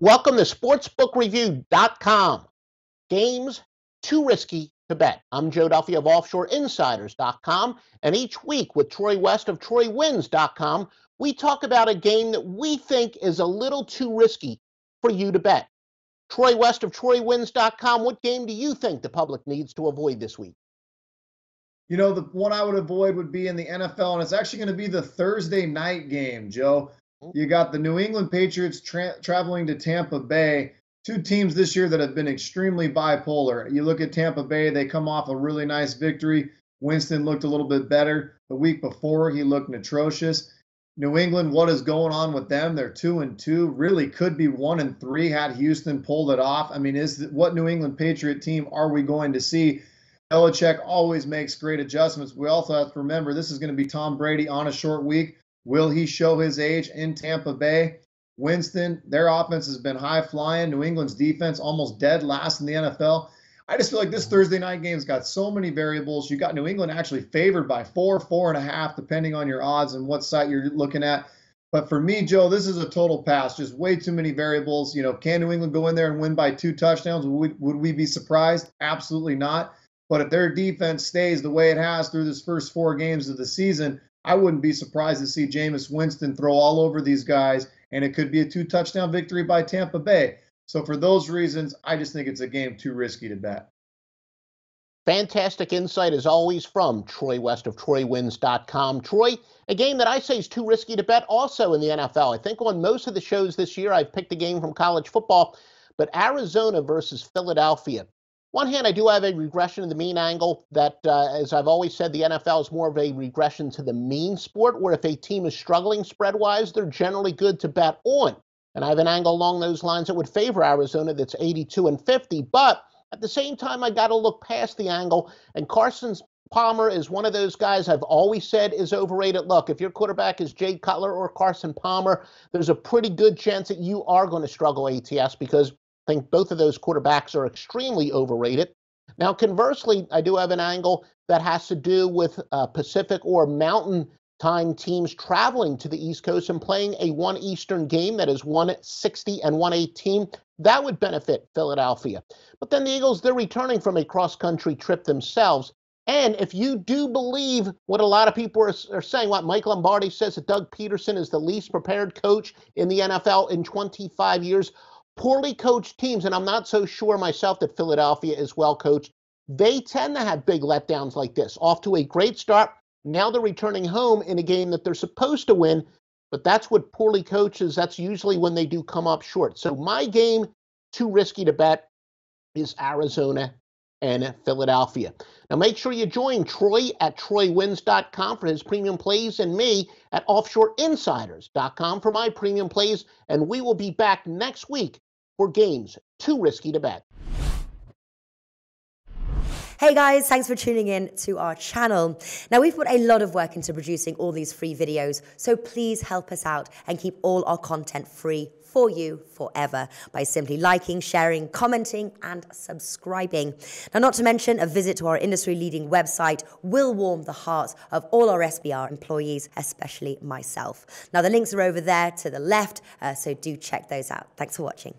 Welcome to sportsbookreview.com. Games too risky to bet. I'm Joe Duffy of OffshoreInsiders.com, and each week with Troy West of TroyWins.com, we talk about a game that we think is a little too risky for you to bet. Troy West of TroyWins.com, what game do you think the public needs to avoid this week? You know, the one I would avoid would be in the NFL, and it's actually going to be the Thursday night game, Joe. You got the New England Patriots traveling to Tampa Bay, two teams this year that have been extremely bipolar. You look at Tampa Bay, they come off a really nice victory. Winston looked a little bit better. The week before, he looked atrocious. New England, what is going on with them? They're 2-2, really could be 1-3 had Houston pulled it off. I mean, what New England Patriot team are we going to see? Belichick always makes great adjustments. We also have to remember this is going to be Tom Brady on a short week. Will he show his age in Tampa Bay? Winston, their offense has been high flying. New England's defense almost dead last in the NFL. I just feel like this Thursday night game's got so many variables. You got New England actually favored by 4.5, depending on your odds and what site you're looking at. But for me, Joe, this is a total pass. Just way too many variables. You know, can New England go in there and win by 2 touchdowns? Would we be surprised? Absolutely not. But if their defense stays the way it has through this first 4 games of the season, I wouldn't be surprised to see Jameis Winston throw all over these guys, and it could be a 2-touchdown victory by Tampa Bay. So for those reasons, I just think it's a game too risky to bet. Fantastic insight, as always, from Troy West of TroyWins.com. Troy, a game that I say is too risky to bet also in the NFL. I think on most of the shows this year, I've picked a game from college football, but Arizona versus Philadelphia. One hand, I do have a regression to the mean angle that, as I've always said, the NFL is more of a regression to the mean sport, where if a team is struggling spread-wise, they're generally good to bet on. And I have an angle along those lines that would favor Arizona that's 82-50. But at the same time, I got to look past the angle. And Carson Palmer is one of those guys I've always said is overrated. Look, if your quarterback is Jay Cutler or Carson Palmer, there's a pretty good chance that you are going to struggle ATS, because I think both of those quarterbacks are extremely overrated. Now, conversely, I do have an angle that has to do with Pacific or Mountain Time teams traveling to the East Coast and playing a 1 Eastern game that is 160 and 118. That would benefit Philadelphia. But then the Eagles, they're returning from a cross-country trip themselves. And if you do believe what a lot of people are saying, what Mike Lombardi says, that Doug Peterson is the least prepared coach in the NFL in 25 years, poorly coached teams, and I'm not so sure myself that Philadelphia is well coached, they tend to have big letdowns like this. Off to a great start. Now they're returning home in a game that they're supposed to win, but that's what poorly coaches, that's usually when they do come up short. So my game, too risky to bet, is Arizona and Philadelphia. Now make sure you join Troy at TroyWins.com for his premium plays, and me at OffshoreInsiders.com for my premium plays, and we will be back next week for games too risky to bet. Hey guys, thanks for tuning in to our channel. Now, we've put a lot of work into producing all these free videos, so please help us out and keep all our content free for you forever by simply liking, sharing, commenting, and subscribing. Now, not to mention, a visit to our industry-leading website will warm the hearts of all our SBR employees, especially myself. Now, the links are over there to the left, so do check those out. Thanks for watching.